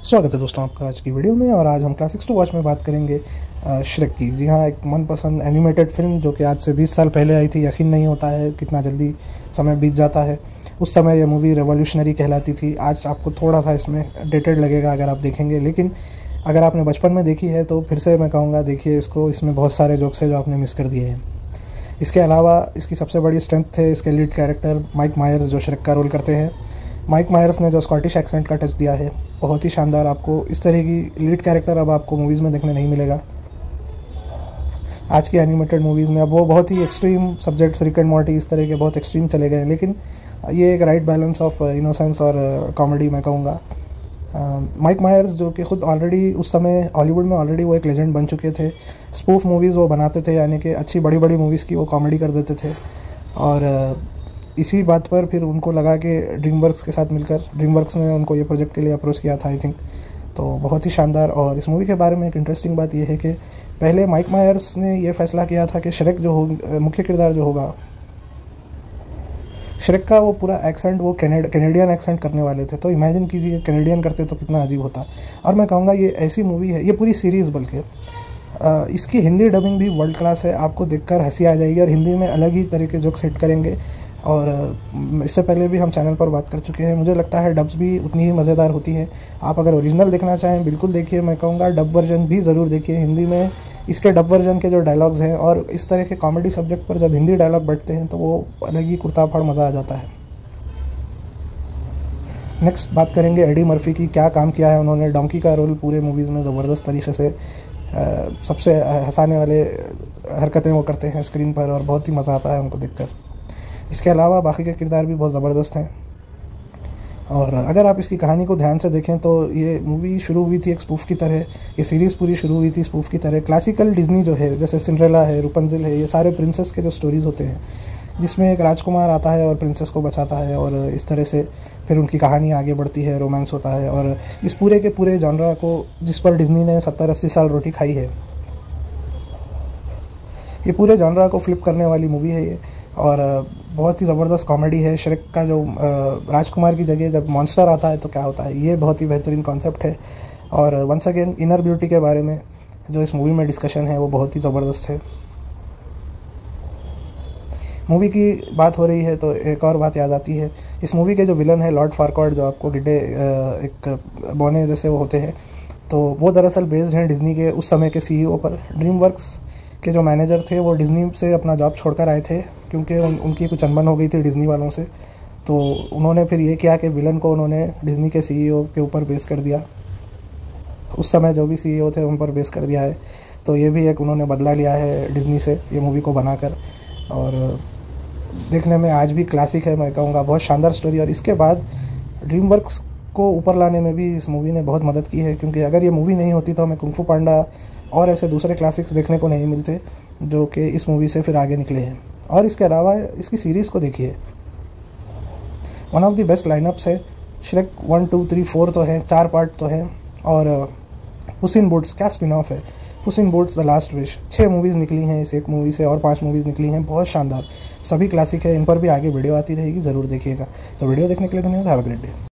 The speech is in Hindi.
स्वागत है दोस्तों आपका आज की वीडियो में। और आज हम क्लासिक्स टू वॉच में बात करेंगे श्रेक की। जी हाँ, एक मनपसंद एनिमेटेड फिल्म जो कि आज से 20 साल पहले आई थी। यकीन नहीं होता है कितना जल्दी समय बीत जाता है। उस समय यह मूवी रेवोल्यूशनरी कहलाती थी। आज आपको थोड़ा सा इसमें डेटेड लगेगा अगर आप देखेंगे, लेकिन अगर आपने बचपन में देखी है तो फिर से मैं कहूँगा देखिए इसको। इसमें बहुत सारे जोक्स है जो आपने मिस कर दिए हैं। इसके अलावा इसकी सबसे बड़ी स्ट्रेंथ है इसके लीड कैरेक्टर माइक मायर्स जो श्रेक का रोल करते हैं। माइक मायर्स ने जो स्कॉटिश एक्सेंट का टच दिया है बहुत ही शानदार। आपको इस तरह की लीड कैरेक्टर अब आपको मूवीज़ में देखने नहीं मिलेगा। आज की एनिमेटेड मूवीज़ में अब वो बहुत ही extreme subjects, Rick and Morty, इस तरह के बहुत एक्सट्रीम चले गए हैं, लेकिन ये एक राइट बैलेंस ऑफ इनोसेंस और कॉमेडी मैं कहूँगा। माइक मायर्स जो कि ख़ुद ऑलरेडी उस समय हॉलीवुड में ऑलरेडी वो एक लेजेंड बन चुके थे। स्पूफ मूवीज़ वो बनाते थे, यानी कि अच्छी बड़ी बड़ी मूवीज़ की वो कॉमेडी कर देते थे। और इसी बात पर फिर उनको लगा कि ड्रीमवर्क्स के साथ मिलकर, ड्रीमवर्क्स ने उनको ये प्रोजेक्ट के लिए अप्रोच किया था आई थिंक। तो बहुत ही शानदार। और इस मूवी के बारे में एक इंटरेस्टिंग बात यह है कि पहले माइक मायर्स ने यह फैसला किया था कि श्रेक जो हो मुख्य किरदार जो होगा, श्रेक का वो पूरा एक्सेंट वो कैनेडियन एक्सेंट करने वाले थे। तो इमेजिन कीजिए कैनेडियन करते तो कितना अजीब होता। और मैं कहूँगा ये ऐसी मूवी है, ये पूरी सीरीज़ बल्कि इसकी हिंदी डबिंग भी वर्ल्ड क्लास है। आपको देखकर हंसी आ जाएगी और हिंदी में अलग ही तरह के जोक्स हिट करेंगे। और इससे पहले भी हम चैनल पर बात कर चुके हैं, मुझे लगता है डब्स भी उतनी ही मज़ेदार होती हैं। आप अगर ओरिजिनल देखना चाहें बिल्कुल देखिए, मैं कहूँगा डब वर्जन भी ज़रूर देखिए। हिंदी में इसके डब वर्जन के जो डायलॉग्स हैं और इस तरह के कॉमेडी सब्जेक्ट पर जब हिंदी डायलॉग बैठते हैं तो वो अलग ही कुर्ता फाड़ मज़ा आ जाता है। नेक्स्ट बात करेंगे एडी मर्फी की। क्या काम किया है उन्होंने। डोंकी का रोल पूरे मूवीज़ में ज़बरदस्त तरीके से सबसे हंसाने वाले हरकतें वो करते हैं स्क्रीन पर और बहुत ही मज़ा आता है उनको देखकर। इसके अलावा बाकी के किरदार भी बहुत ज़बरदस्त हैं। और अगर आप इसकी कहानी को ध्यान से देखें तो ये मूवी शुरू हुई थी एक स्पूफ की तरह, ये सीरीज़ पूरी शुरू हुई थी स्पूफ की तरह। क्लासिकल डिज्नी जो है, जैसे सिंड्रेला है, रुपंजिल है, ये सारे प्रिंसेस के जो स्टोरीज़ होते हैं जिसमें एक राजकुमार आता है और प्रिंसेस को बचाता है और इस तरह से फिर उनकी कहानी आगे बढ़ती है, रोमांस होता है। और इस पूरे के पूरे जॉनरा को जिस पर डिज्नी ने 70-80 साल रोटी खाई है, ये पूरे जॉनरा को फ्लिप करने वाली मूवी है ये। और बहुत ही ज़बरदस्त कॉमेडी है। श्रेक का जो राजकुमार की जगह जब मॉन्स्टर आता है तो क्या होता है, ये बहुत ही बेहतरीन कॉन्सेप्ट है। और वंस अगेन इनर ब्यूटी के बारे में जो इस मूवी में डिस्कशन है वो बहुत ही ज़बरदस्त है। मूवी की बात हो रही है तो एक और बात याद आती है। इस मूवी के जो विलन है लॉर्ड फारक्वार्ट, जो आपको गिड्डे एक बौने जैसे वो होते हैं, तो वो दरअसल बेस्ड हैं डिज्नी के उस समय के सीईओ पर। ड्रीमवर्क्स के जो मैनेजर थे वो डिज्नी से अपना जॉब छोड़कर आए थे क्योंकि उनकी कुछ अनबन हो गई थी डिज्नी वालों से। तो उन्होंने फिर ये किया कि विलन को उन्होंने डिज्नी के सीईओ के ऊपर बेस कर दिया। उस समय जो भी सीईओ थे उन पर बेस कर दिया है। तो ये भी एक उन्होंने बदला लिया है डिज्नी से ये मूवी को बनाकर। और देखने में आज भी क्लासिक है मैं कहूँगा, बहुत शानदार स्टोरी। और इसके बाद ड्रीमवर्क्स को ऊपर लाने में भी इस मूवी ने बहुत मदद की है, क्योंकि अगर ये मूवी नहीं होती तो हमें कुंग फू पांडा और ऐसे दूसरे क्लासिक्स देखने को नहीं मिलते जो कि इस मूवी से फिर आगे निकले हैं। और इसके अलावा इसकी सीरीज़ को देखिए, one of the best line-ups है। श्रेक 1, 2, 3, 4 तो हैं, 4 पार्ट तो हैं। और पुस इन बूट्स क्या स्पिन ऑफ है, Puss in Boots the last wish. 6 movies निकली हैं इस एक मूवी से और 5 मूवीज़ निकली हैं, बहुत शानदार, सभी क्लासिक है। इन पर भी आगे वीडियो आती रहेगी, ज़रूर देखिएगा। तो वीडियो देखने के लिए धन्यवाद। Have a great day.